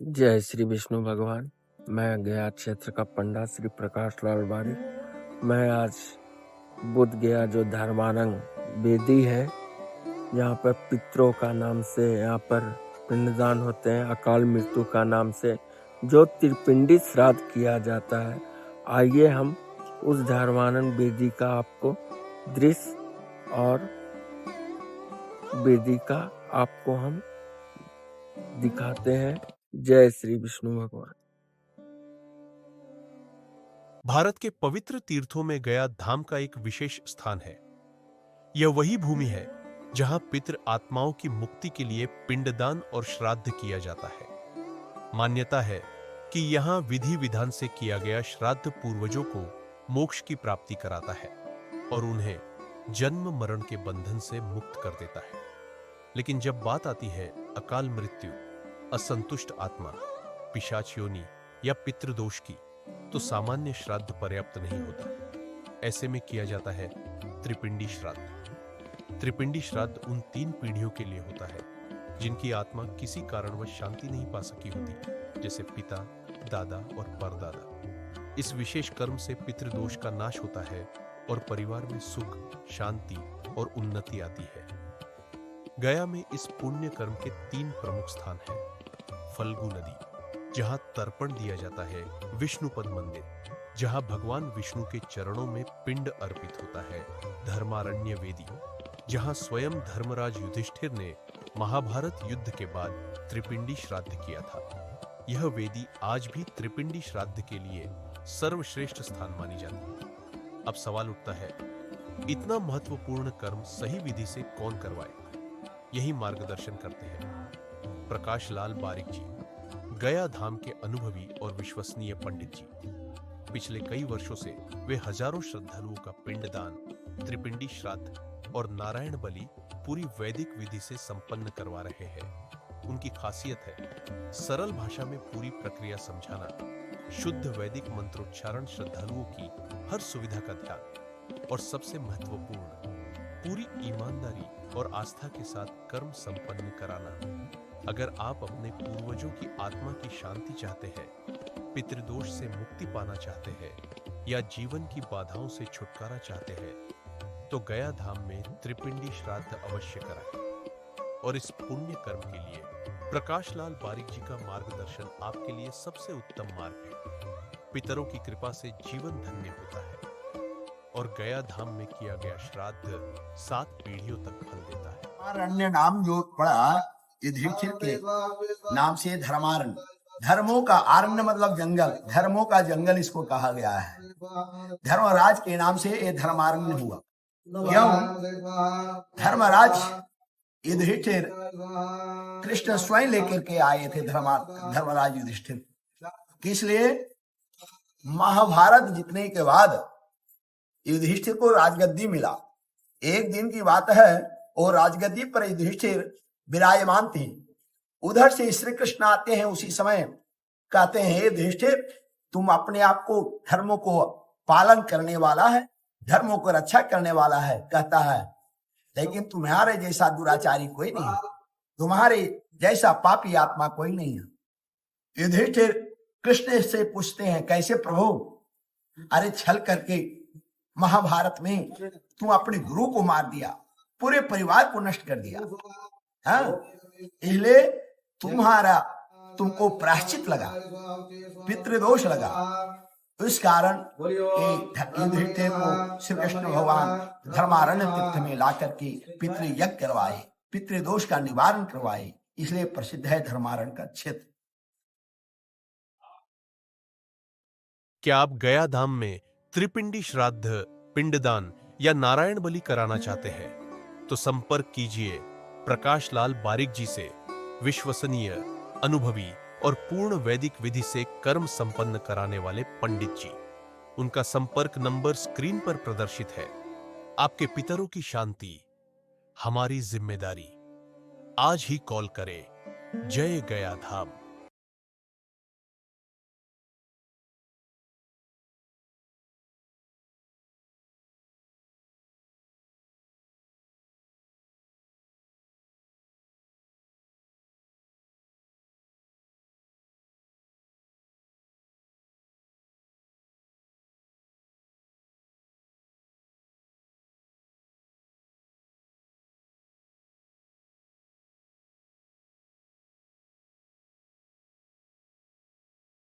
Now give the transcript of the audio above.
जय श्री विष्णु भगवान। मैं गया क्षेत्र का पंडा श्री प्रकाश लाल बारी। मैं आज बुद्ध गया जो धर्मारंग वेदी है, यहाँ पर पितरों का नाम से यहाँ पर पिंडदान होते हैं। अकाल मृत्यु का नाम से जो त्रिपिंडी श्राद्ध किया जाता है। आइए हम उस धर्मानंद वेदी का आपको दृश्य और वेदी का आपको हम दिखाते हैं। जय श्री विष्णु भगवान। भारत के पवित्र तीर्थों में गया धाम का एक विशेष स्थान है। यह वही भूमि है जहां पितृ आत्माओं की मुक्ति के लिए पिंडदान और श्राद्ध किया जाता है। मान्यता है कि यहां विधि विधान से किया गया श्राद्ध पूर्वजों को मोक्ष की प्राप्ति कराता है और उन्हें जन्म मरण के बंधन से मुक्त कर देता है। लेकिन जब बात आती है अकाल मृत्यु, असंतुष्ट आत्मा, पिशाच योनि या पितृदोष की, तो सामान्य श्राद्ध पर्याप्त नहीं होता। ऐसे में किया जाता है त्रिपिंडी श्राद्ध। त्रिपिंडी श्राद्ध उन 3 पीढ़ियों के लिए होता है जिनकी आत्मा किसी कारणवश शांति नहीं पा सकी होती, जैसे पिता, दादा और परदादा। इस विशेष कर्म से पितृदोष का नाश होता है और परिवार में सुख, शांति और उन्नति आती है। गया में इस पुण्य कर्म के 3 प्रमुख स्थान हैं। फल्गु नदी, जहां तर्पण दिया जाता है। विष्णुपद मंदिर, जहां भगवान विष्णु के चरणों में पिंड अर्पित होता है। धर्मारण्य वेदी, जहां स्वयं धर्मराज युधिष्ठिर ने महाभारत युद्ध के बाद त्रिपिंडी श्राद्ध किया था। यह वेदी आज भी त्रिपिंडी श्राद्ध के लिए सर्वश्रेष्ठ स्थान मानी जाती है। अब सवाल उठता है, इतना महत्वपूर्ण कर्म सही विधि से कौन करवाए? यही मार्गदर्शन करते हैं प्रकाश लाल बारिक जी, गया धाम के अनुभवी और विश्वसनीय पंडित जी। पिछले कई वर्षों से वे हजारों श्रद्धालुओं का पिंडदान, त्रिपिंडी श्राद्ध और नारायण बलि पूरी वैदिक विधि से संपन्न करवा रहे हैं। उनकी खासियत है सरल भाषा में पूरी प्रक्रिया समझाना, शुद्ध वैदिक मंत्रोच्चारण, श्रद्धालुओं की हर सुविधा का ध्यान और सबसे महत्वपूर्ण, पूरी ईमानदारी और आस्था के साथ कर्म संपन्न कराना। अगर आप अपने पूर्वजों की आत्मा की शांति चाहते हैं, पितृदोष से मुक्ति पाना चाहते हैं या जीवन की बाधाओं से छुटकारा चाहते हैं, तो गया धाम में त्रिपिंडी श्राद्ध अवश्य कराएं। और इस पुण्य कर्म के लिए प्रकाश लाल बारिक जी का मार्गदर्शन आपके लिए सबसे उत्तम मार्ग है। पितरों की कृपा से जीवन धन्य होता है और गया धाम में किया गया श्राद्ध 7 पीढ़ियों तक फल देता है। धर्मारण्य नाम जो पड़ा, युधिष्ठिर के नाम से धर्मारण्य, धर्मों का आरण्य मतलब जंगल, धर्मों का जंगल इसको कहा गया है। धर्मराज के नाम से ये धर्मारण्य हुआ। क्यों? धर्मराज युधिष्ठिर कृष्ण स्वयं लेकर के आए थे। धर्मराज युधिष्ठिर किस लिए? महाभारत जीतने के बाद युधिष्ठिर को राजगद्दी मिला। एक दिन की बात है, और राजगद्दी पर युधिष्ठिर विराजमान थे। उधर से श्री कृष्ण आते हैं। उसी समय कहते हैं, हे युधिष्ठिर, तुम अपने आप को धर्मों को पालन करने वाला है, धर्मों को रक्षा करने वाला है, कहता है, लेकिन तुम्हारे जैसा दुराचारी कोई नहीं है, तुम्हारे जैसा पापी आत्मा कोई नहीं है। युधिष्ठिर कृष्ण से पूछते हैं, कैसे प्रभु? अरे छल करके महाभारत में तुम अपने गुरु को मार दिया, पूरे परिवार को नष्ट कर दिया, इसलिए तुमको प्रायश्चित लगा, पितृदोष लगा। इस कारण युधिष्ठिर को श्री कृष्ण भगवान धर्मारण्य तीर्थ में ला करके पितृ यज्ञ करवाए, पितृदोष का निवारण करवाए। इसलिए प्रसिद्ध है धर्मारण्य का क्षेत्र। क्या आप गया धाम में त्रिपिंडी श्राद्ध, पिंडदान या नारायण बलि कराना चाहते हैं? तो संपर्क कीजिए प्रकाश लाल बारिक जी से, विश्वसनीय, अनुभवी और पूर्ण वैदिक विधि से कर्म संपन्न कराने वाले पंडित जी। उनका संपर्क नंबर स्क्रीन पर प्रदर्शित है। आपके पितरों की शांति हमारी जिम्मेदारी। आज ही कॉल करें। जय गया धाम।